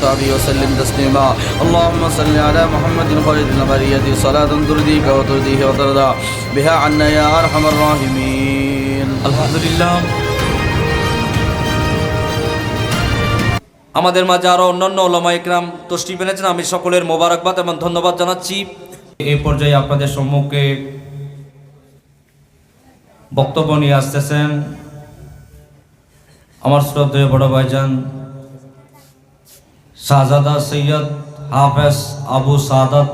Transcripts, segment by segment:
وصحبه وسلم تسليما اللهم صل على محمد خير البرية صلاة ترضيك وترضيه وترضى بها عنا يا أرحم الراحمين الحمد لله আমাদের মাঝে আরও অন্যান্য ওলামা ইকরাম তশরিফ এনেছেন। আমি সকলের মোবারকবাদ এবং ধন্যবাদ জানাচ্ছি। এই পর্যায়ে আপনাদের সম্মুখে বক্তব্য নিয়ে আসতেছেন আমার শ্রদ্ধেয় বড় ভাইজান শাহজাদা সৈয়দ হাফেজ আবু সাদাত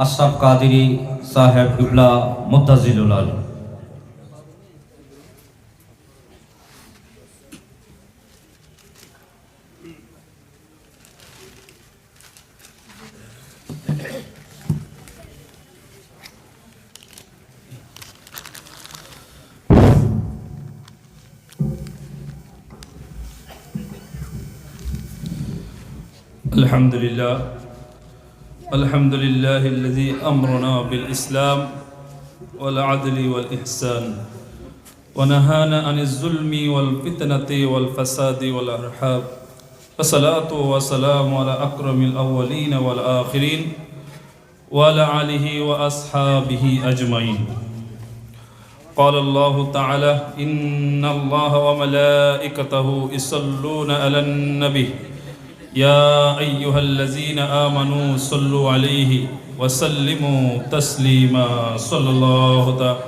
আশরাফ কাদেরী সাহেব কিবলা মুত্তাজিলুল আলী। الحمد لله الذي أمرنا بالإسلام والعدل والإحسان ونهانا عن الظلم والفتنة والفساد والإرهاب والصلاة والسلام على أكرم الأولين والآخرين وعلى آله وأصحابه أجمعين. قال الله تعالى إن الله وملائكته يصلون على النبي يا أيها الذين آمنوا صلوا عليه وسلموا تسليما صلى الله تعالى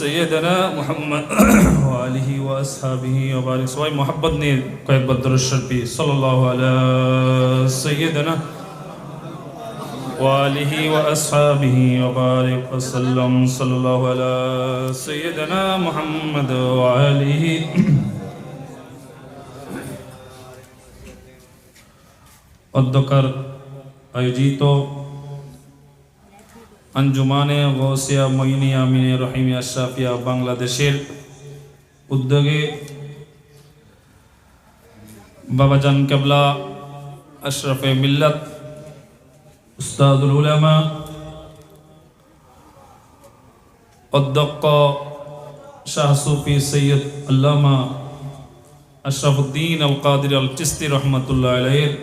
سيدنا محمد وآله وأصحابه وبارك سواء محبت نے کوئی بدر الشرفي صلى الله على سيدنا وآله وأصحابه وبارك وسلم صلى الله على سيدنا محمد وآله অধ্যক্ষর আয়োজিত আঞ্জুমানে গৌসিয়া মঈনী আমিনে রহিমিয়া শাফিয়া বাংলাদেশের উদ্যোগে বাবাজান কেবলা আশরাফে মিল্লাত উস্তাদুল উলামা অধ্যক্ষ শাহ সুফি সৈয়দ আল্লামা আশরাফুদ্দিন আল কাদির আল চিস্তি রহমতুল্লাহ আলাইহির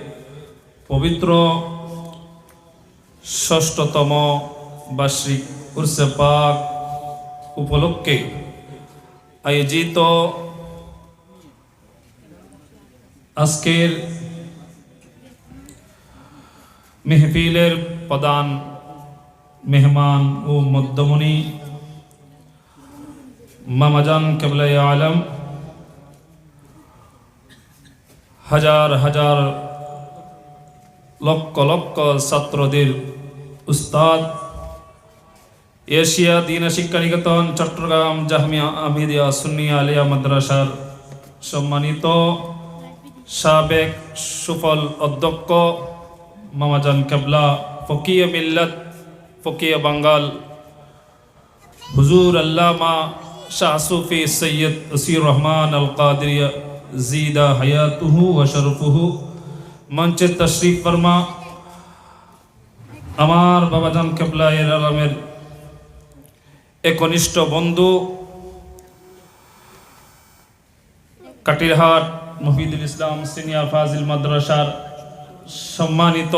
পবিত্র ষষ্ঠতম বার্ষিক উরসে পাক উপলক্ষে আয়োজিত আজকের মেহফিলের প্রধান মেহমান ও মধ্যমণি মামাজান কেবলা আলম হাজার হাজার লক্ষ লক্ষ ছাত্রদের উস্তাদ এশিয়া দিন শিক্ষা নিকেতন চট্টগ্রাম জামিয়া আহমদিয়া সুন্নিয়া আলিয়া মাদ্রাসার সম্মানিত সাবেক সুফল অধ্যক্ষ মামাজান কেবলা ফকিয়ে মিল্লাত ফকিয়ে বাঙ্গাল হুজুর আল্লামা শাহ সুফি সৈয়দ আসির রহমান আল কাদিরিয়া জিদা হায়াতুহু ওয়া শরফুহু মঞ্চে তশরিফ ফরমা আমার বাবাজান কেবলা এর আলমের একনিষ্ঠ বন্ধু কাটিরহাট মহিদুল ইসলাম সিনিয়র ফাজিল মাদ্রাসার সম্মানিত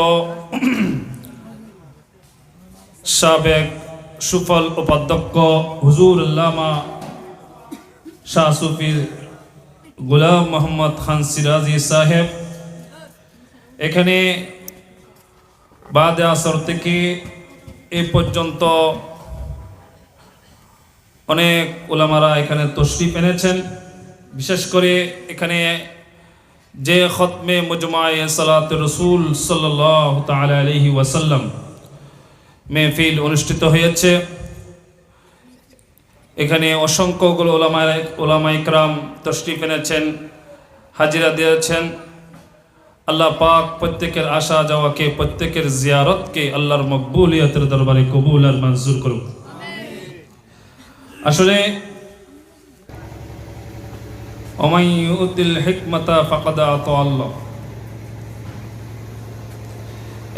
সাবেক সুফল উপাধ্যক্ষ হুজুর আল্লামা শাহ সুফি গোলাম মোহাম্মদ খান সিরাজি সাহেব, এখানে বাদে আসর থেকে এ পর্যন্ত অনেক ওলামারা এখানে তশরিফ এনেছেন। বিশেষ করে এখানে যে খতমে মুজমায়ে সালাত রসুল সাল্লাল্লাহু তাআলা আলাইহি ওয়াসাল্লাম মেহফিল অনুষ্ঠিত হয়েছে, এখানে অসংখ্যগুলো ওলামা ইকরাম তশরিফ এনেছেন, হাজিরা দিয়েছেন। আল্লাহ পাক প্রত্যেকের আসা যাওয়াকে, প্রত্যেকের জিয়ারতকে আল্লাহর মকবুলিয়তের দরবারে কবুল আর মঞ্জুর করুন। আসলে ওমাই ইউতিল হিকমাতা ফাকাদ আতা আল্লাহ,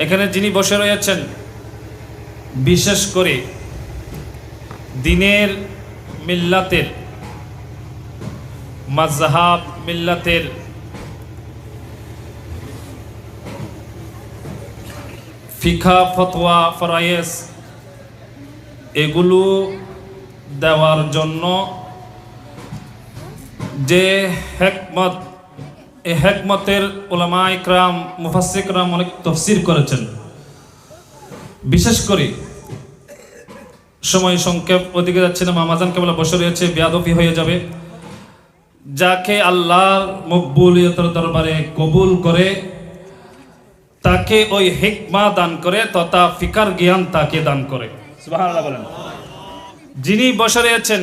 এখানে যিনি বসে রয়েছেন বিশেষ করে দিনের মিল্লাতের মাযহাব মিল্লাতের ফিকা, ফতোয়া, ফরায়েজ এগুলো দেওয়ার জন্য যে হেকমত, এই হেকমতের উলামা ইকরাম, মুফাসসির ইকরাম অনেক তাফসীর করেছেন। বিশেষ করে সময় সংক্ষেপ, ওদিকে যাচ্ছে না, মামাজান কেবল বসে রয়েছে, বেয়াদবি হয়ে যাবে। যাকে আল্লাহর মকবুলিয়তের দরবারে কবুল করে তাকে ওই হিকমা দান করে তথা ফিকার জ্ঞান তাকে দান করে। সুবহানাল্লাহ বলেন। যিনি বসে রয়েছেন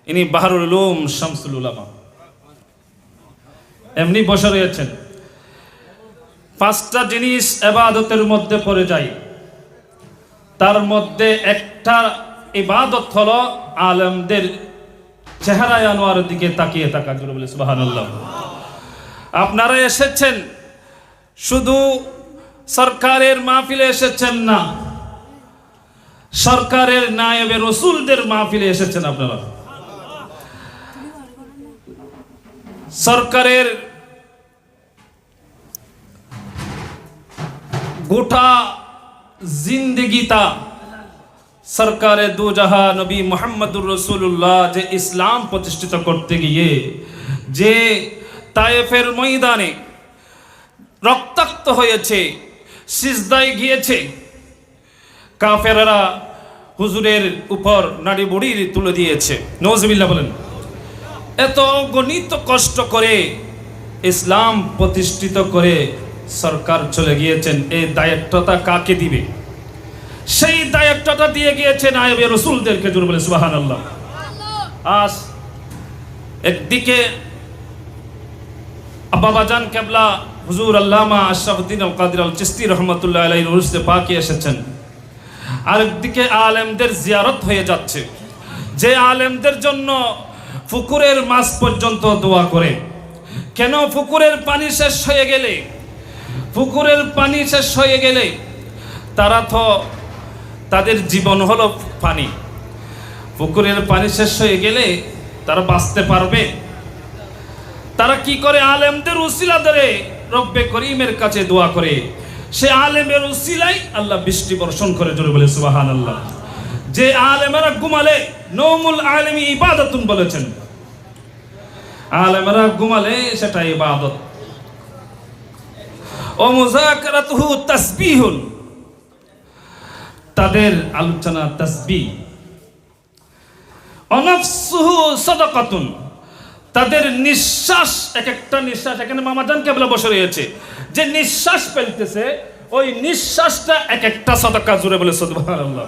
ইনি বাহরুল উলুম শামসুল উলামা, এমনি বসে রয়েছেন। 5টা জিনিস ইবাদতের মধ্যে পড়ে যায়, তার মধ্যে একটা ইবাদত হলো আলেমদের চেহারায় আনোয়ারের দিকে তাকিয়ে থাকা। জোরে বলে সুবহানাল্লাহ। আপনারা এসেছেন শুধু সরকারের মাহফিলে এসেছেন না, সরকারের নায়েবে রসুলদের মাহফিলে এসেছেন আপনারা। সরকারের গোটা জিন্দেগিতা সরকারে দু জাহা নবী মুহাম্মদুর রাসূলুল্লাহ যে ইসলাম প্রতিষ্ঠিত করতে গিয়ে যে তায়েফের ময়দানে রক্তাক্ত হয়েছে, সিজদায় গিয়েছে, কাফেররা হুজুরের উপর নাড়ি বুড়ি তুলে দিয়েছে, নাউজুবিল্লাহ বলেন। এত গণিত কষ্ট করে ইসলাম প্রতিষ্ঠিত করে সরকার চলে গিয়েছেন, এই দায়িত্বটা কাকে দিবে? সেই দায়িত্বটা দিয়ে গিয়েছেন নায়েবে রাসূলদেরকে। জোরে বলে সুবহানাল্লাহ। আজ একদিকে বাবাজান কেবলা হুজুর আল্লামা আশরাফউদ্দিন আল কাদির আল চিশতি রহমাতুল্লাহ আলাইহির উরুসে পাকে এসেছেন, আরেকদিকে আলেমদের জিয়ারত হয়ে যাচ্ছে। যে আলেমদের জন্য পুকুরের মাছ পর্যন্ত দোয়া করে। কেন? পুকুরের পানি শেষ হয়ে গেলে, পুকুরের পানি শেষ হয়ে গেলে তারা তো, তাদের জীবন হলো পানি। পুকুরের পানি শেষ হয়ে গেলে তারা বাঁচতে পারবে? তারা কি করে? আলেমদের উসিলা ধরে রব্বে করিমের কাছে দোয়া করে, সে আলেমের উসিলাই আল্লাহ বৃষ্টি বর্ষণ করে। জোরে বলে সুবহানাল্লাহ। যে আলেমেরা ঘুমালে, নওমুল আলেমি ইবাদাতুন বলেছেন, আলেমেরা ঘুমালে সেটা ইবাদত। ও মুযাকারাতুহু তাসবিহুন, তাদের আলোচনা তাসবিহ। অনাফসুহু সাদাকাতুন, তাদের নিঃশ্বাস, এক একটা নিঃশ্বাস, এখানে মামাজান কেবলা বসে রয়েছে, যে নিঃশ্বাস ফেলতেছে ওই নিঃশ্বাসটা এক একটা সাদাকা। জোরে বলে সুবহানাল্লাহ।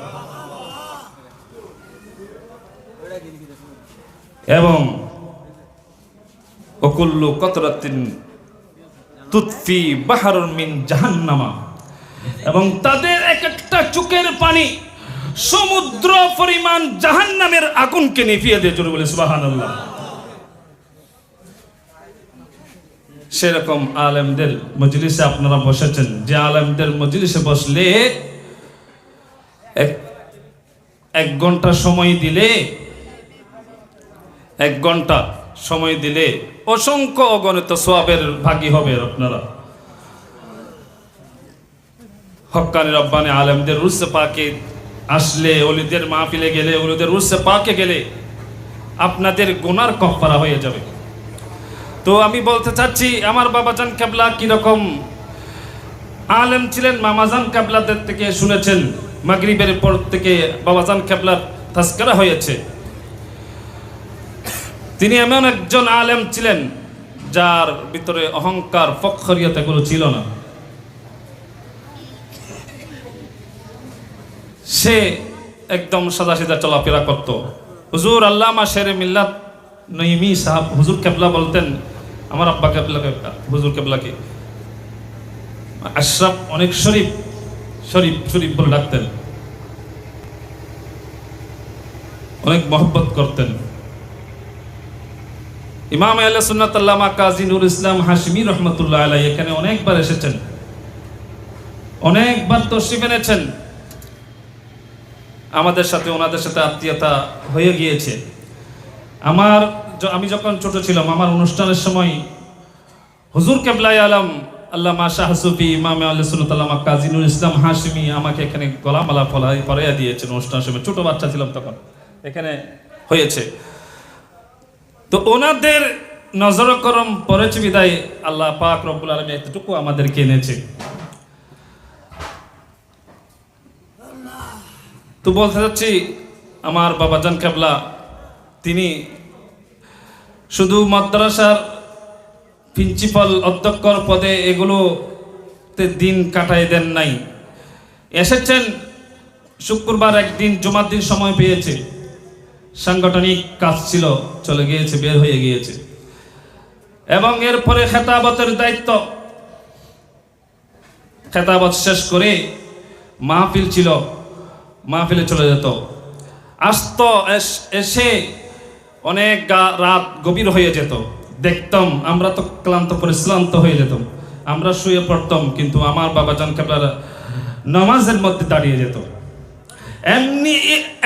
এবং ওকুল্লু কতরাতিন তুতফি বাহরুন মিন জাহান্নামা, এবং তাদের এক একটা চোখের পানি সমুদ্র পরিমাণ জাহান্নামের আগুনকে নিভিয়ে দেয়। জোরে বলে সুবহানাল্লাহ। সেরকম আলেমদের মজলিসে আপনারা বসেছেন, যে আলেমদের মজলিসে বসলে এক ঘন্টা সময় দিলে, 1 ঘন্টা সময় দিলে অসংখ্য অগণিত সওয়াবের ভাগী হবে আপনারা। হক্কানি রব্বানি আলেমদের উরসে পাকে আসলে, ওলিদের মাহফিলে গেলে, ওলিদের উরসে পাকে গেলে আপনাদের গুনার কাফারা হয়ে যাবে। তো আমি বলতে চাচ্ছি, আমার বাবাজান কেবলা কিরকম আলেম ছিলেন, মামাজান কেবলাদের থেকে শুনেছেন। মাগরিবের পর থেকে বাবাজান কেবলার তাজকিরা হয়েছে। তিনি এমন একজন আলেম ছিলেন যার ভিতরে অহংকার, ফখরিয়ত এগুলো ছিল না। সে একদম সাদাসিধা চলাফেরা করত। হুজুর আল্লামা শেরে মিল্লাত নঈমি সাহেব হুজুর কেবলা বলতেন, আমার আব্বা কেবলাকে, হুজুর কেবলাকে আশরাফ, অনেক শরীফ শরীফ শরীফ বলে ডাকতেন, অনেক মহব্বত করতেন। ইমাম আহলে সুন্নাত আল্লামা কাজী নুরুল ইসলাম হাশমি রহমাতুল্লাহ আলাইহি এখানে অনেকবার এসেছেন, অনেকবার তশরিফ এনেছেন। আমাদের সাথে ওনাদের সাথে আত্মীয়তা হয়ে গিয়েছে। আমি যখন ছোট ছিলাম, আমার অনুষ্ঠানের সময় হুজুর কেবলাই আলম আল্লামা শাহ সুফি ইমামে আহলে সুন্নাত আল্লামা কাজী নুরুল ইসলাম হাশমি আমাকে এখানে গলামালা পরাইয়া দিয়েছেন অনুষ্ঠানের সময়, ছোট বাচ্চা ছিলাম তখন এখানে হয়েছে। তো ওনাদের নজর করম পড়েছে বিদায় আল্লাহ পাক রব্বুল আলামিন এতটুকু আমাদেরকে এনেছে। তো বলতে চাচ্ছি আমার বাবাজান কেবলা তিনি শুধু মাদ্রাসার প্রিন্সিপাল অধ্যক্ষর পদে এগুলোতে দিন কাটাই দেন নাই, এসেছেন শুক্রবার একদিন জুমার দিন সময় পেয়েছে, সাংগঠনিক কাজ ছিল, চলে গিয়েছে, বের হয়ে গিয়েছে, এবং এরপরে খেতাবতের দায়িত্ব, খেতাবত শেষ করে মাহফিল ছিল, মাহফিলে চলে যেত, আসতো, এসে অনেক রাত গভীর হয়ে যেত, দেখতাম আমরা তো ক্লান্ত পরিশ্রান্ত হয়ে যেতাম, আমরা শুয়ে পড়তাম, কিন্তু আমার বাবাজান কেবলার নামাজের মধ্যে দাঁড়িয়ে যেত।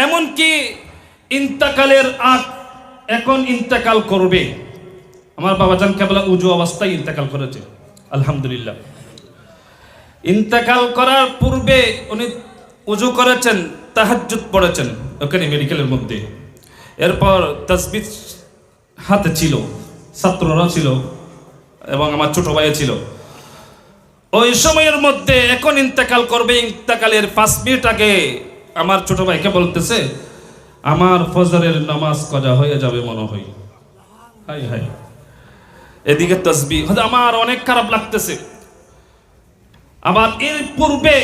এমনকি ইন্তেকালের আগ, এখন ইন্তেকাল করবে, আমার বাবাজান কেবলা উজু অবস্থায় ইন্তেকাল করেছে আলহামদুলিল্লাহ। ইন্তেকাল করার পূর্বে উনি উজু করেছেন, তাহাজ্জুদ পড়েছেন ওখানে মেডিকেলের মধ্যে, এরপর তাসবিহ হাতে ছিল, ছাত্ররা ছিল এবং আমার ছোট ভাই ছিল। ওই সময়ের মধ্যে এখন ইন্তেকাল করবে, ইন্তেকালের 5 মিনিট আগে আমার ছোট ভাইকে বলতেছে আমার ফজরের নামাজ কাজা হয়ে যাবে মনে হয়। হাই হাই, এদিকে তাসবিহ, আমার অনেক খারাপ লাগতেছে। আবার এর পূর্বে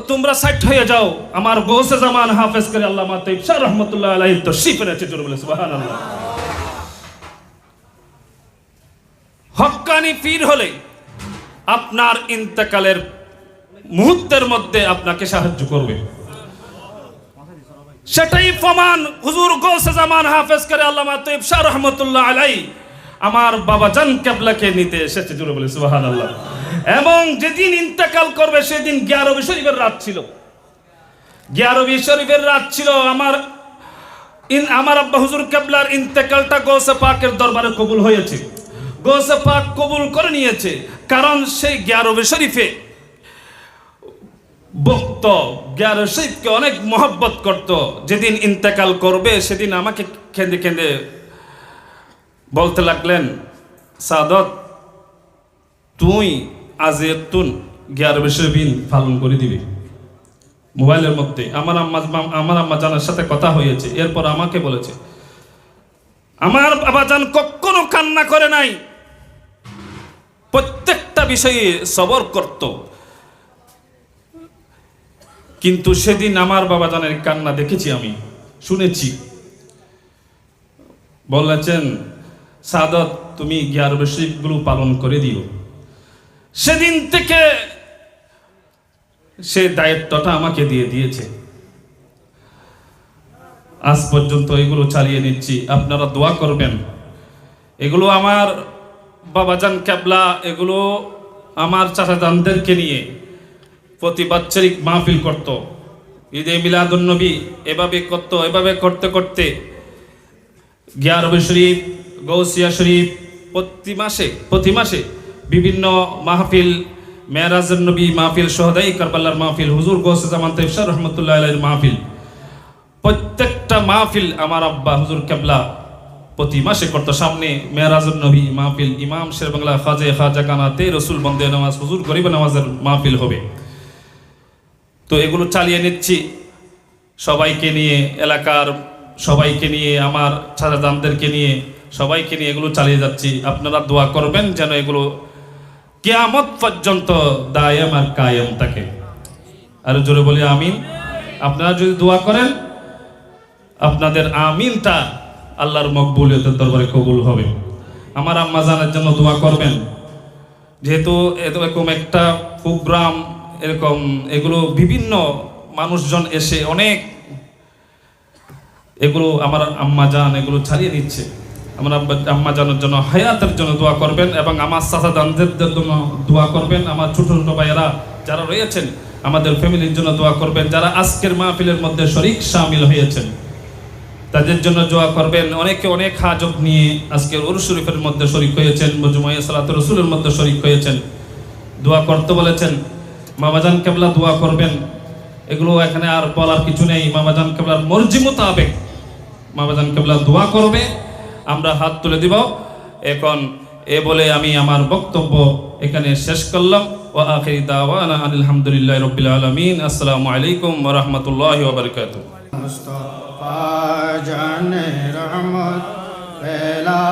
তোমরা সাইড হয়ে যাও, আমার গৌসে জামান হাফেজ করে আল্লামা তাইব শাহ রহমাতুল্লাহ আলাইহি তশরীফ এনেছে, জোরে বলে সুবহানাল্লাহ। হক্কানি পীর হলে আপনার ইন্তেকালের মুহূর্তের মধ্যে আপনাকে সাহায্য করবে, সেটাই প্রমাণ হুজুর গৌসে জামান হাফেজ করে আল্লামা তাইব শাহ রহমাতুল্লাহ আলাইহি আমার বাবাজান কেবলাকে নিতে এসেছে, জোরে বলে সুবহানাল্লাহ। এবং যেদিন ইন্তেকাল করবে সেদিন 11 শরীফের রাত ছিল, 11 শরীফের রাত ছিল। আমার আব্বা হুজুর কেবলার ইন্তেকালটা গৌসে পাকের দরবারে কবুল হয়েছে, গৌসে পাক কবুল করে নিয়েছে, কারণ সেই 11 শরীফে ভক্ত 11 শরীফকে অনেক মহব্বত করত। যেদিন ইন্তেকাল করবে সেদিন আমাকে কেঁদে কেঁদে বলতে লাগলেন, সাদত তুই আজ এতুন 11 শরীফ পালন করে দিবি। মোবাইলের মধ্যে আমার আম্মা জানার সাথে কথা হয়েছে, এরপর আমাকে বলেছে, আমার বাবাজান কখনো কান্না করে নাই, প্রত্যেকটা বিষয়ে সবর করত, কিন্তু সেদিন আমার বাবাজানের কান্না দেখেছি, আমি শুনেছি। বলেছেন সাদত তুমি 11 শরীফগুলো পালন করে দিও। সেদিন থেকে সে দায়িত্বটা আমাকে দিয়ে দিয়েছে, আজ পর্যন্ত এগুলো চালিয়ে নিচ্ছি। আপনারা দোয়া করবেন। এগুলো আমার বাবাজান কেবলা, এগুলো আমার চাচাজানদেরকে নিয়ে প্রতি বাৎসরিক মাহফিল করত, ঈদে মিলাদুন নবী এভাবে করত। এভাবে করতে করতে 11 শরীফ, গৌসিয়া শরীফ, প্রতি মাসে বিভিন্ন মাহফিল, মেরাজুন নবী মাহফিল, শহদাই কারবালার মাহফিল, হুজুর গৌসে জামান তাইব শাহ রহমাতুল্লাহ আলাইহির মাহফিল, প্রত্যেকটা মাহফিল আমার আব্বা হুজুর কেবলা প্রতি মাসে করতো। সামনে মেরাজুন নবী মাহফিল, ইমাম শের বাংলা খাজা কানাতে রসুল বন্দে নামাজ, হুজুর গরিব নামাজের মাহফিল হবে। তো এগুলো চালিয়ে নিচ্ছি সবাইকে নিয়ে, এলাকার সবাইকে নিয়ে, আমার চাচাজানদেরকে নিয়ে, সবাইকে নিয়ে এগুলো চালিয়ে যাচ্ছি। আপনারা দোয়া করবেন যেন এগুলো কিয়ামত পর্যন্ত দায়েম আর কায়েম থাকে। আর জোরে বলি আমিন। আপনারা যদি দোয়া করেন আপনাদের আমিনটা আল্লাহর মকবুলিয়তের দরবারে কবুল হবে। আমার আম্মা জানের জন্য দোয়া করবেন, যেহেতু এরকম একটা প্রোগ্রাম, এরকম এগুলো বিভিন্ন মানুষজন এসে অনেক এগুলো আমার আম্মা জান এগুলো ছাড়িয়ে নিচ্ছে। আমার আম্মা জানের জন্য হায়াতের জন্য দোয়া করবেন এবং আমার চাচাজানদের জন্য দোয়া করবেন। আমার ছোট ছোট ভাইয়েরা যারা রয়েছেন আমাদের ফ্যামিলির জন্য দোয়া করবেন। যারা আজকের মাহফিলের মধ্যে শরীক শামিল হয়েছেন তাদের জন্য দোয়া করবেন। অনেকে অনেক হাজত নিয়ে আজকের উরুস শরীফের মধ্যে শরীক হয়েছেন, মজমুআয়ে সালাতুর রাসূলের মধ্যে শরীক হয়েছেন। দোয়া করতে বলেছেন। মামাজান কেবলা দোয়া করবেন, এগুলো এখানে আর বলার কিছু নেই। মামাজান কেবলার মর্জি মোতাবেক মামাজান কেবলা দোয়া করবে, আমরা হাত তুলে দিব। এখন এ বলে আমি আমার বক্তব্য এখানে শেষ করলাম। ওয়া আখিরি দাওয়ানা আলহামদুলিল্লাহি রাব্বিল আলামিন। আসসালামু আলাইকুম ওয়া রাহমাতুল্লাহি ওয়া বারাকাতুহু। मुस्तफा जाने रहमत पहला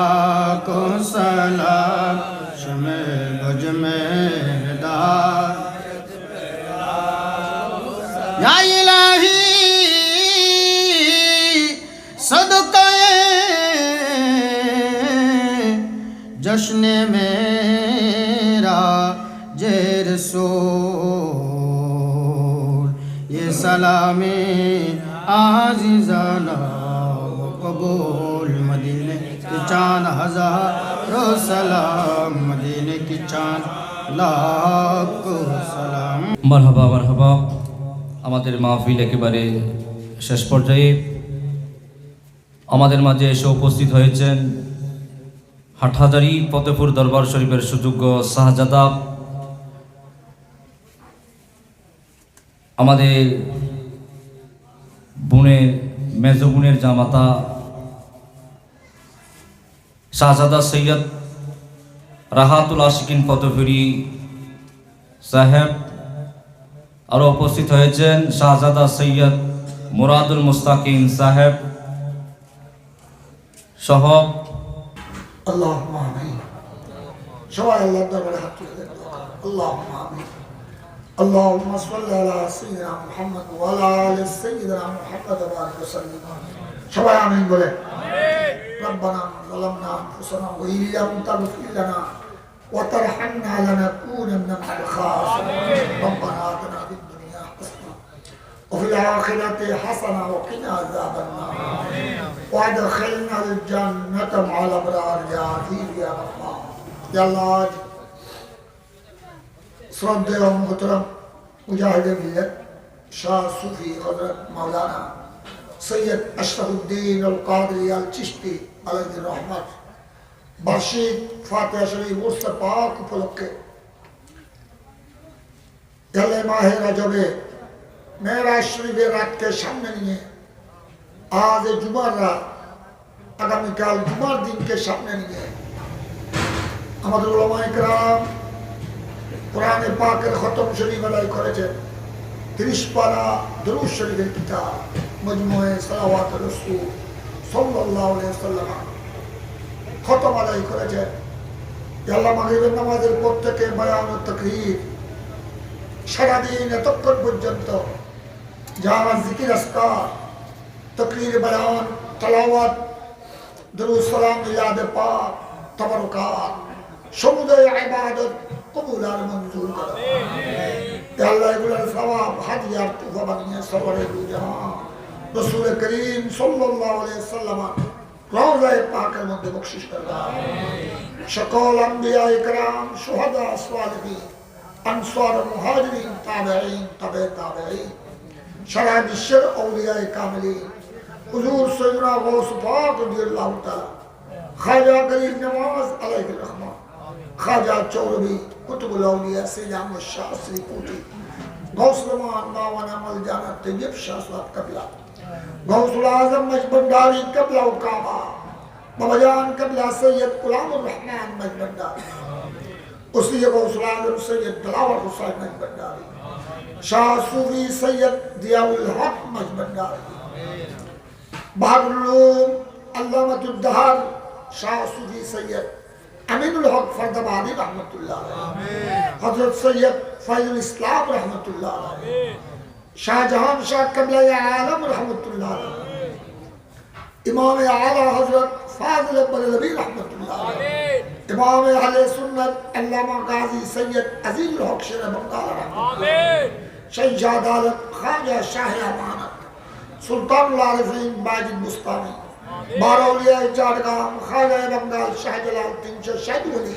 को सलाम शमे भुज में दार या इलाही सदक़े जश्न मेरा जेर रसूल ये सलामी आज़िज़ाना कबूल मदीने की चांद हज़ारों सलाम मदीने की चांद लाखों सलाम। মারহাবা মারহাবা। আমাদের মাহফিল একেবারে শেষ পর্যায়ে। আমাদের মাঝে এসে উপস্থিত হয়েছেন হাটহাজারী ফতেপুর দরবার শরীফের সুযোগ্য শাহজাদা, আমাদের বোনের মেজ বোনের জামাতা শাহজাদা সৈয়দ রাহাতুল আশিকিন ফতেপুরি সাহেব। আরও উপস্থিত হয়েছেন শাহজাদা সৈয়দ মুরাদুল মুস্তাকিম সাহেব সহ। اللهم آمين شوائع الله دبر حق اللهم آمين اللهم صل على سيدنا محمد وعلى آل سيدنا محمد وبارك وسلم شوائع آمين بولے ربنا ظلمنا أنفسنا وإن لم تغفر لنا وترحمنا لنكونن من الخاسرين ربنا آتنا في الدنيا حسنة وفي الآخرة حسنة وقنا عذاب النار وادخلنا الجنة مع الأبرار يا عزيز يا غفار يا الله। শ্রদ্ধেয় ও মোহতরম মুজাহিদে মিল্লাত শাহ সুফি হযরত মাওলানা সৈয়দ আশরাফুদ্দিন আল কাদরি আল চিশতি আলাইহির রহমত বার্ষিক ফাতিহা শরীফ উর্স পাক উপলক্ষে এলে মাহে রজবে মেরাজ শরীফের রাতকে সামনে নিয়ে আজ জুমার রাত, আগামীকাল জুমার দিনকে সামনে নিয়ে আমাদের উলামায়ে কেরাম কোরআনে পাকের খতম শরীফ আদায় করেছেন। 30 পারা দুরূদ শরীফের কিতাব মজমুয়ে সালাওয়াত রাসূল সাল্লাল্লাহু আলাইহি ওয়াসাল্লাম খতম আদায় করেছেন। আল্লাহ মাগরিবের নামাজের পর থেকে বয়ান ও তাকরীর সারাদিন এতক্ষণ পর্যন্ত যা জিকির আজকার तकरीर बयान तलावत दुरूद सलाम मिलाद पाक तबरुकात समुदाय इबादत कबूल और मंजूर करो या अल्लाह एगुलार सवाब हादियार तुफा बनिए सवरे दू जहां रसूल करीम सल्लल्लाहु अलैहि वसल्लम रोज़ा पाकेर मध्य बख्शिश कर दाও। সকল আম্বিয়া ইকরাম শুহাদা সালিহিন আনসার মুহাজিরিন তাবেঈন তাবে তাবেঈন সারা বিশ্বের আউলিয়া কামিলিন हुजूर सैयदना गौस पाक रज़ियल्लाहु ताला ख्वाजा गरीब नवाज अलैहि रहमत ख्वाजा चौरवी कुतुबुल औलिया सैयद अहमद शाह श्रीकोटी गौस रमान मावाना मलजाना तैयब शाह साहब कबला गौसुल आजम मजबंडारी कबला व काबा बाबाजान कबला सैयद गुलामुर रहमान मजबंडारी उसी गौसुल आजम सैयद दिलावर हुसैन मजबंडारी शाह सूफी सैयद दियाउल हक मजबंडारी बहादुर अल्लामतुद्दहर शाह सूफी सैयद अमीनुल हक फरदाबादी रहमतुल्लाह हजरत सैयद फैजुल इस्लाम रहमतुल्लाह शाहजहां शाह कबला आलम रहमतुल्लाह इमाम आला हजरत फाजिल बरेलवी रहमतुल्लाह इमाम अहले सुन्नत अल्लामा गाजी सैयद अजीजुल हक शेर बंगाल रहमतुल्लाह शहजाद आलम ख्वाजा शाह अमानत सुल्तानुल आरिफीन बाजिद मुस्तानी बारौलिया चारगाम ख्वाजा बंगाल शाहजलाल 300 वली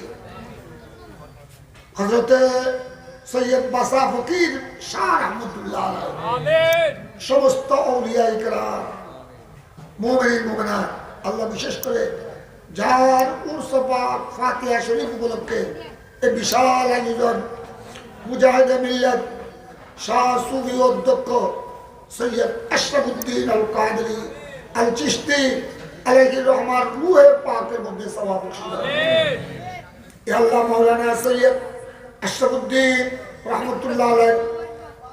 हजरत सैयद बासा फकीर शाह रहमतुल्लाह आमीन समस्त औलिया इकराम मुमिन मुमिनात আল্লাহ বিশেষ করে যার উরস পাক ফাতিহা শরীফ উপলক্ষে এই বিশাল আয়োজন মুজাহিদে মিল্লাত শাহ সুফি অধ্যক্ষ সৈয়দ আশরাফুদ্দিন আল কাদরি আল চিশতি আলাইহির রহমান রূহে পাকের মধ্যে সওয়াব বখশিশ। ইয়া আল্লাহ মাওলানা সৈয়দ আশরাফুদ্দিন রহমতুল্লাহ আলাইহ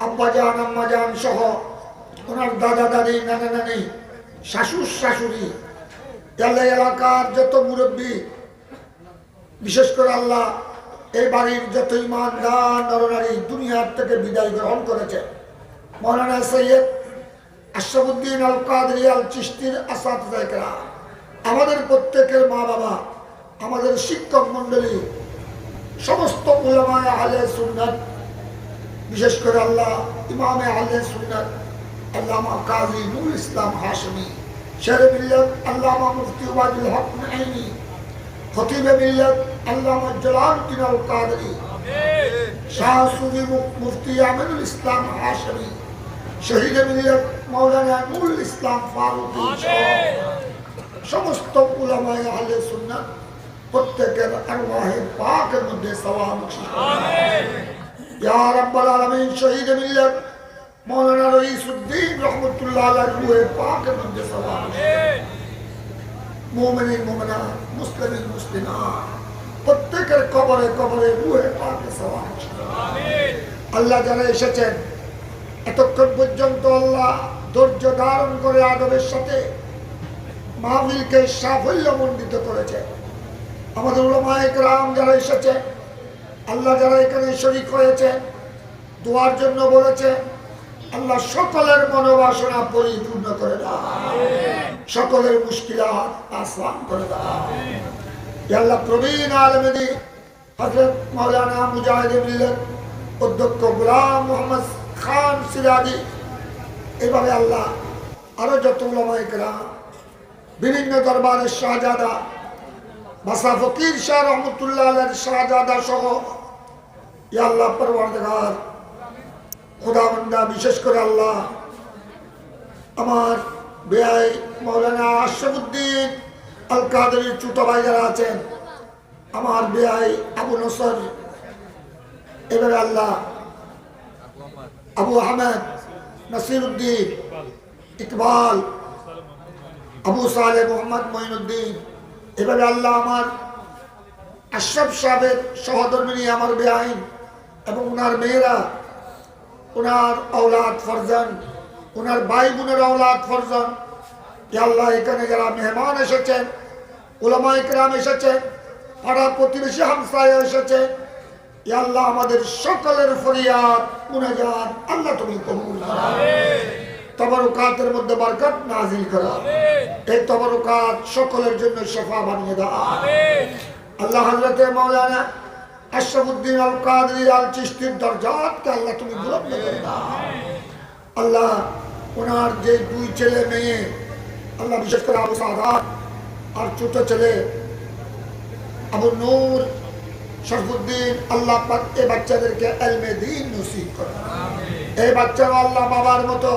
আব্বাজান আম্মাজান সহ ওনার দাদা দাদি নানা নানি শাশুড় শাশুড়ি আল্লাহ এলাকার যত মুরব্বী বিশেষ করে আল্লাহ এই বাড়ির যত ইমানদার নরনারী দুনিয়ার থেকে বিদায় গ্রহণ করেছে মাওলানা সৈয়দ আশরাফুদ্দিন আল কাদরি আল চিশতির আসাতিজা কেরাম, আমাদের প্রত্যেকের মা বাবা, আমাদের শিক্ষক মন্ডলী, সমস্ত উলামায়ে আহলে সুন্নাত, বিশেষ করে আল্লাহ ইমামে আহলে সুন্নাত আল্লামা কাজী নুরুল ইসলাম হাশমি, শেরে মিল্লাত আল্লামা মুফতি ওয়াজুল হক নাঈমি, খতিবে মিল্লাত আল্লামা জালালউদ্দিন আল কাদরি, শাহ সুফি মুফতি আমিনুল ইসলাম হাশমি, শহীদ মিল্লাত মাওলানা নুরুল ইসলাম ফারুকী সহ সমস্ত উলামায়ে আহলে সুন্নাত প্রত্যেকের আরওয়াহে পাকের মধ্যে সওয়াব বখশিশ আমিন ইয়া রাব্বাল আলামিন। শহীদ মিল্লাত মাওলানা রইসউদ্দিন রহমাতুল্লাহ আলাইহি রূহে পাকের মধ্যে সওয়াব আমিন। মুমিনিন মুমিনাত, মুসলিমিন মুসলিমাত প্রত্যেকের কবরে কবরে রূহে পাকে সওয়াব আমিন। আল্লাহ যারা এসেছেন এতক্ষণ পর্যন্ত আল্লাহ ধৈর্য ধারণ করে আদবের সাথে মাহফিলকে সাফল্যমণ্ডিত করেছে। আমাদের উলামায়ে কেরাম যারা এসেছে, আল্লাহ যারা এখানে শরীক হয়েছে, দোয়ার জন্য বলেছে, আল্লাহ সকলের মনোবাসনা পরিপূর্ণ করে দাও, সকলের মুশকিলাত আসান করে দাও। ইয়া আল্লাহ প্রবীণ আলেম দ্বীন হযরত মাওলানা মুজাহিদে মিল্লাত অধ্যক্ষ গোলাম মোহাম্মদ খান সিরাজি, এভাবে আল্লাহ আরো যত উলামায়ে কেরাম, বিভিন্ন দরবারের শাহজাদা বাসা ফকির শাহ রহমতুল্লাহ আলাইহির শাহজাদা সহ ইয়া আল্লাহ পরওয়ারদিগার খোদাবন্দা, বিশেষ করে আল্লাহ আমার বেয়াই মাওলানা আশরাফুদ্দিন আল কাদরির ছোট ভাই যারা আছেন, আমার বেয়াই আবু নসর, এবারে আল্লাহ আবু আহমেদ, নাসিরউদ্দিন, ইকবাল, আবু সালেহ, মোহাম্মদ মঈনুদ্দিন, এভাবে আল্লাহ আমার আশরাফ সাহেবের সহধর্মিনী আমার বেআইন এবং ওনার মেয়েরা, ওনার औलाद ফরজান, ওনার ভাই বোনের औलाद ফরজান, ইয়া আল্লাহ এখানে যারা মেহমান এসেছেন, উলামায়ে কেরাম এসেছেন, পাড়া প্রতিবেশী হামসায়া এসেছে, ইয়া আল্লাহ আমাদের সকলের ফরিয়াদ মুনাজাত আল্লাহ তুমি কবুল করো, তবরকাতের মধ্যে বরকত নাজিল করো, এই তবরকাত সকলের জন্য শিফা বানিয়ে দাও আল্লাহ। হযরত মাওলানা আশরাফুদ্দিন আল কাদরি আল চিশতির দরজাতকে আল্লাহ তুমি বুলন্দ করে দাও আল্লাহ। ওনার যে দুই ছেলে মেয়ে, আল্লাহ বিশেষ করে আবু সাদাত আর ছোট ছেলে আবু নূর শরফুদ্দিন, আল্লাহ পাক এই বাচ্চাদেরকে ইলমে দ্বীন নসিব করো। এই বাচ্চারা আল্লাহ বাবার মতো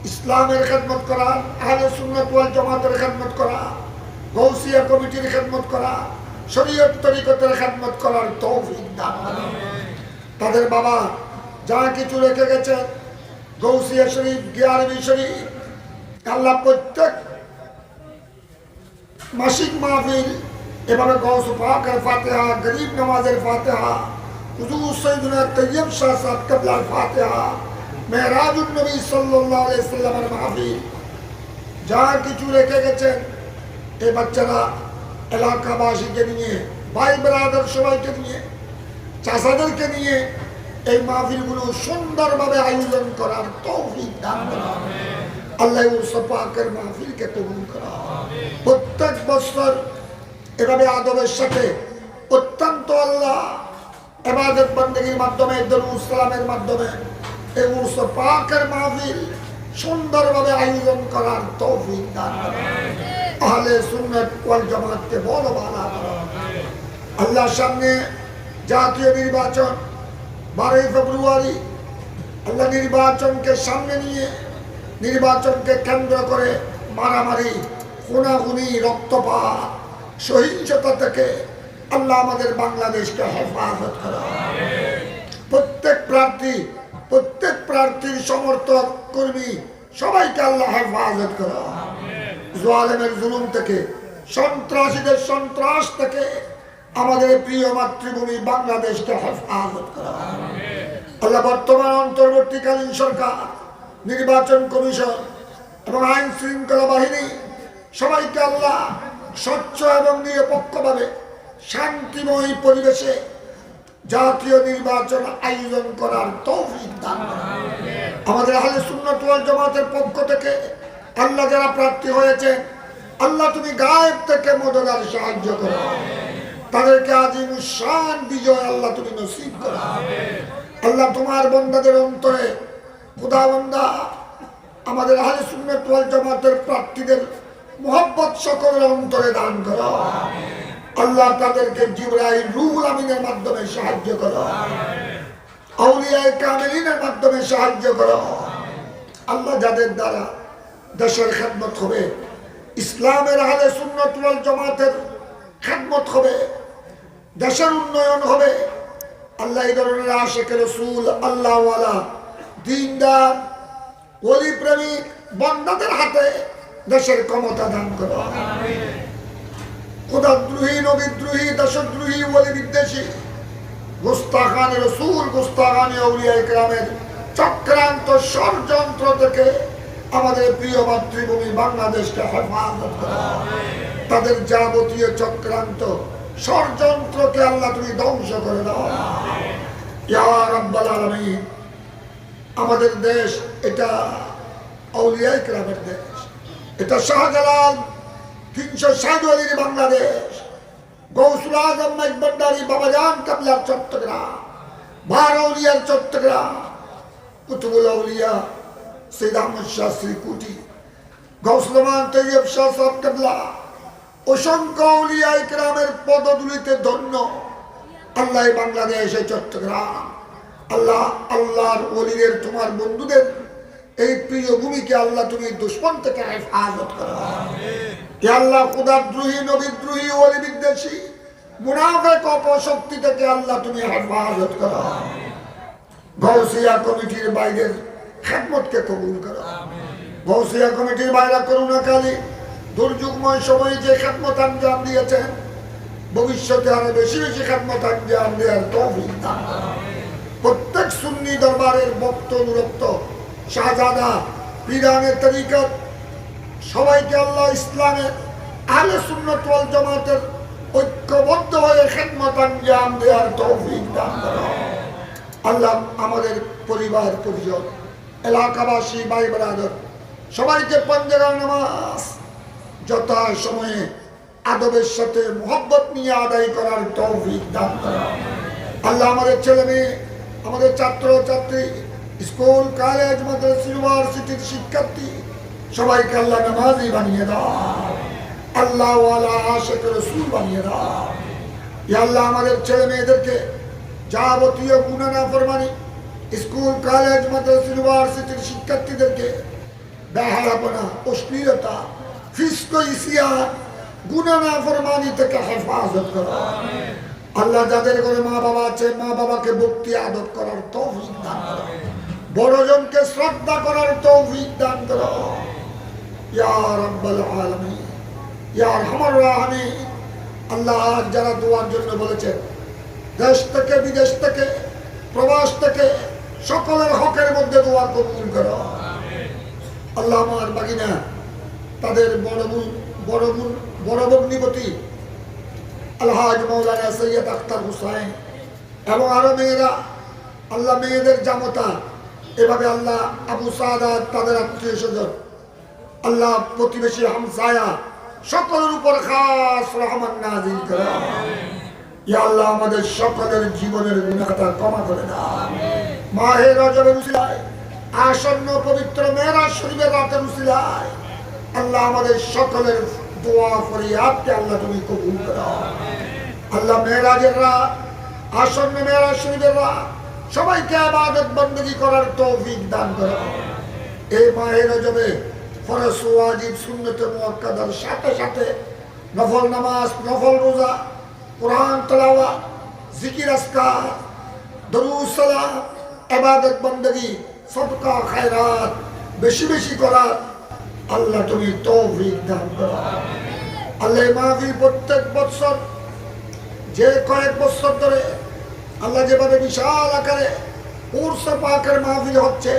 ইসলামের খেদমত করা, আহলে সুন্নাত ওয়াল জামাতের খেদমত করা, গৌসিয়া কমিটির খেদমত করা, শরীয়ত তরিকতের খেদমত করার তৌফিক দান করো। তাদের বাবা যা কিছু রেখে গেছে, গৌসিয়া শরীফ, গিয়ারবি শরীফ, আল্লাহ প্রত্যেক মাসিক মাহফিল এভাবে গৌস পাকের ফাতিহা, গরিব নওয়াজের ফাতিহা, হুজুর সৈয়দনা তৈয়ব শাহ সাহেব কিবলার ফাতিহা, মেরাজুন নবী সাল্লাল্লাহু আলাইহি সাল্লামের মাহফিল, যা কিছু রেখে গেছেন এই বাচ্চারা এলাকাবাসীকে নিয়ে, ভাই ব্রাদার সবাইকে নিয়ে, চাচাদেরকে নিয়ে এই মাহফিলগুলো সুন্দরভাবে আয়োজন করার তৌফিক দান করুন আল্লাহ। উরস পাকের মাহফিলকে কবুল করুন। প্রত্যেক বছর এভাবে আদবের সাথে অত্যন্ত আল্লাহ ইবাদত বন্দেগীর মাধ্যমে, দরুদ সালামের মাধ্যমে এই উরস পাকের মাহফিল সুন্দরভাবে আয়োজন করার তৌফিক দান করুন। আহলে সুন্নাত ওয়াল জামাতকে বড় বালা করুন আল্লাহ। সামনে জাতীয় নির্বাচন 12 ফেব্রুয়ারি, আল্লাহ নির্বাচনকে সামনে নিয়ে নির্বাচনকে কেন্দ্র করে মারামারি, খুনাখুনি, রক্তপাত, সহিংসতা থেকে আল্লাহ আমাদের বাংলাদেশকে হেফাজত করুন। প্রত্যেক প্রার্থীর সমর্থক কর্মী সবাইকে আল্লাহ হেফাজত করো। জালেমের জুলুম থেকে, সন্ত্রাসীদের সন্ত্রাস থেকে আমাদের প্রিয় মাতৃভূমি বাংলাদেশকে হেফাজত করো। আল্লাহ বর্তমান অন্তর্বর্তীকালীন সরকার, নির্বাচন কমিশন এবং আইন শৃঙ্খলা বাহিনী সবাইকে আল্লাহ স্বচ্ছ এবং নিরপেক্ষভাবে শান্তিময় পরিবেশে জাতীয় নির্বাচন আয়োজন করার তৌফিক দান করুন। আমাদের আহলে সুন্নাত ওয়াল জামাতের পক্ষ থেকে আল্লাহ যারা প্রার্থী হয়েছে, আল্লাহ তুমি গায়েব থেকে মদদার সাহায্য করো, তাদেরকে আজিমুশান বিজয় আল্লাহ তুমি নসিব করো। আল্লাহ তোমার বান্দাদের অন্তরে খোদাবন্দা আমাদের আহলে সুন্নাত ওয়াল জামাতের প্রার্থীদের মোহাব্বত সকলের অন্তরে দান করো। আল্লাহ তাদেরকে জিবরাইল রুহুল আমিনের মাধ্যমে সাহায্য করো, আউলিয়ায়ে কামেলিনের মাধ্যমে সাহায্য করো। আল্লাহ যাদের দ্বারা দেশের খেদমত হবে, ইসলামের আহলে সুন্নাত ওয়াল জামাতের খেদমত হবে, দেশের উন্নয়ন হবে, আল্লাহ এই ধরনের আশিকে রাসূল, আল্লাহওয়ালা, দিনদার, ওলি প্রেমিক বান্দাদের হাতে দেশের ক্ষমতা দান করো। খোদাদ্রোহী, নবীদ্রোহী, দেশদ্রোহী, ওলি বিদ্বেষী, গুস্তাখানে রাসূল, গুস্তাখানে আউলিয়ায়ে কেরামের চক্রান্ত ষড়যন্ত্র থেকে আমাদের প্রিয় মাতৃভূমি বাংলাদেশকে হেফাজত করো। তাদের যাবতীয় চক্রান্ত ষড়যন্ত্রকে আল্লাহ তুমি ধ্বংস করে দাও ইয়া রাব্বাল আলামিন। আমাদের দেশ এটা আউলিয়ায়ে কেরামের দেশ, এটা শাহজালাল 360 ওলির বাংলাদেশ, গৌসুল আজম মাইজবান্ডারি বাবাজান কাবলার চট্টগ্রাম, বারৌলিয়ার চট্টগ্রাম, কুতুবুল আউলিয়া সৈয়দ আহমদ শাহ শ্রীকুটি, গৌসুল আমান তৈয়ব শাহ সাহেব কাবলা, অসংখ্য আউলিয়ায়ে কেরামের পদধূলিতে ধন্য আল্লাহ বাংলাদেশ, এই চট্টগ্রাম। আল্লাহ আল্লাহর ওলিদের, তোমার বন্ধুদের এই প্রিয় ভূমিকে আল্লাহ তুমি দুশমন থেকে হেফাজত করো। ইয়া আল্লাহ খোদাদ্রোহী, নবীদ্রোহী, ওলি বিদ্বেষী, মুনাফিক অপশক্তি থেকে আল্লাহ তুমি হেফাজত করো। গৌসিয়া কমিটির বাইরের খেদমতকে কবুল করো। গৌসিয়া কমিটির বাইরে করুণাকালী দুর্যোগময় সময়ে যে খেদমত আঞ্জাম দিয়েছেন, ভবিষ্যতে আরো বেশি বেশি খেদমত আঞ্জাম দেওয়ার তৌফিক দান করো। প্রত্যেক সুন্নি দরবারের ভক্ত অনুরক্ত, শাহজাদা, পীরানের তরিকত সবাইকে আল্লাহ ইসলামের আহলে সুন্নাত ওয়াল জামাতের ঐক্যবদ্ধ হয়ে খেদমত আঞ্জাম দেওয়ার তৌফিক দান করো। আল্লাহ আমাদের পরিবার পরিজন, এলাকাবাসী, ভাই ব্রাদার সবাইকে পাঁচবার নামাজ যথা সময়ে আদবের সাথে মোহব্বত নিয়ে আদায় করার তৌফিক দান করো। আল্লাহ আমাদের ছেলে মেয়ে, আমাদের ছাত্র ছাত্রী, স্কুল, কলেজ, মাদ্রাসা, ইউনিভার্সিটির শিক্ষার্থী সবাইকে আল্লাহ নামাজি বানিয়ে দাও, আল্লাহ ওয়ালা আশিক রাসূল বানিয়ে দাও। ইয়া আল্লাহ আমাদের ছেলে মেয়েদেরকে যাবতীয় গুনাহ নাফরমানি, স্কুল, কলেজ, মাদ্রাসা, ইউনিভার্সিটির শিক্ষার্থীদেরকে বেহায়াপনা, অশ্লীলতা, ফিস্ক, ইসিয়ান, গুনাহ নাফরমানি থেকে হেফাজত করো। আল্লাহ যাদের ঘরে মা বাবা আছে, মা বাবাকে ভক্তি আদব করার তৌফিক দান করো, বড়জনকে শ্রদ্ধা করার তৌফিক দান করো ইয়া রাব্বাল আলামিন, ইয়া আরহামার রাহিমিন। আল্লাহ যারা দোয়ার জন্য বলেছেন, দেশ থেকে বিদেশ থেকে প্রবাস থেকে সকলের হকের মধ্যে দোয়া কবুল করো। আল্লাহ আমার বাগিনা, তাদের বড় ভগ্নিপতি আলহাজ মৌলানা সৈয়দ আখতার হুসাইন এবং আরো মেয়েরা, আল্লাহ মেয়েদের জামতা, এভাবে আল্লাহ আবু সাদাত, তাদের আত্মীয় স্বজন, আল্লাহ প্রতিবেশী হামসায়া সকলের উপর খাস রহমান নাজিল করো। ইয়া আল্লাহ আমাদের সকলের জীবনের গুনাহটা ক্ষমা করে দাও। মাহে রজবের উসিলায়, আসন্ন পবিত্র মেরাজ শরীফের রাতের উসিলায় আল্লাহ আমাদের সকলের দোয়া ফরিয়াদকে আল্লাহ তুমি কবুল করো। আল্লাহ মেরাজের রাত, আসন্ন মেরাজ শরীফের রাত সবাইকে ইবাদত বندگی করার তৌফিক দান করো। এই মাহে রজবে ফরজ, ওয়াজিব, সুন্নত মুআক্কাদার সাথে সাথে নফল নামাজ, নফল রোজা, কোরআন তেলাওয়াত, জিকির, আজকার, দরুদ সালাম ইবাদত বندگی সদকা খায়রাত বেশি বেশি করা আল্লাহ তুমি তৌফিক দান করো। আল্লাহ এই মাহফিল প্রত্যেক বছর যে কয়েক বছর ধরে আল্লাহ যেভাবে বিশাল আকারে উরসে পাকের মাহফিল হচ্ছে,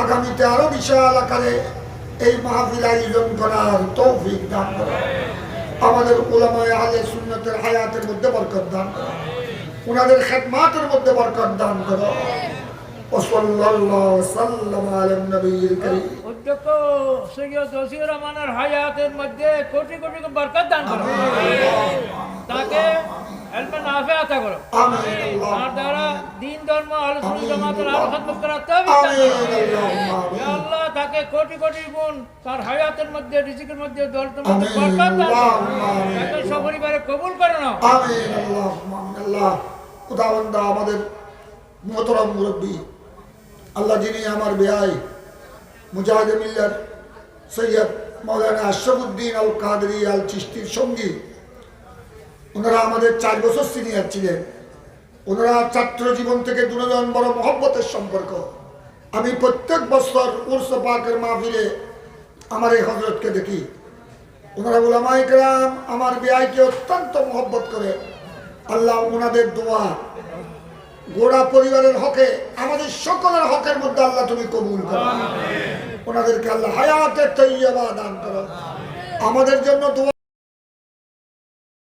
আগামীতে আরো বিশাল আকারে এই মাহফিল আয়োজন করার তৌফিক দান করো। আমাদের উলামায়ে আহলে সুন্নাতের হায়াতের মধ্যে বরকত দান করো, উনাদের খেদমাতের মধ্যে বরকত দান করো। ওয়াসাল্লাল্লাহু সাল্লাম আলা নবিয়িল কারীম। অধ্যক্ষ সৈয়দ ওসিউর রহমানের হায়াতের মধ্যে কোটি কোটি বরকত দান করো, তাকে ইলমে নাফি আতা করো। আমিন। তার দ্বারা দ্বীন ধর্ম আহলে সুন্নাত জামাতের আরো খিদমত করার তৌফিক দান করো। ইয়া আল্লাহ, তাকে কোটি কোটি গুণ তার হায়াতের মধ্যে রিজিকের মধ্যে দৌলতের মধ্যে বরকত দান করো, তাকে সপরিবারে কবুল করে নাও। আমিন। আল্লাহুম্মা আল্লাহ খুদাবন্দা আমাদের মোহতরম মুরব্বী আল্লাহ, যিনি আমার বেয়াই মুজাহিদে মিল্লাত সৈয়দ মাওলানা আশরাফুদ্দিন আল কাদরি আল চিশতির সঙ্গী, ওনারা আমাদের 4 বছর সিনিয়র ছিলেন। ওনারা ছাত্র জীবন থেকে দুজন বড় মহব্বতের সম্পর্ক। আমি প্রত্যেক বছর উরস পাকের মাহফিলে আমার এই হযরতকে দেখি। ওনারা উলামায়ে কেরাম আমার বেয়াইকে অত্যন্ত মহব্বত করে। আল্লাহ ওনাদের দোয়া গোড়া পরিবারের হকে, আমাদের সকলের হকের মধ্যে আল্লাহ তুমি কবুল করো। ওনাদেরকে আল্লাহ হায়াতে তৈয়বা দান করো। আমাদের জন্য দোয়া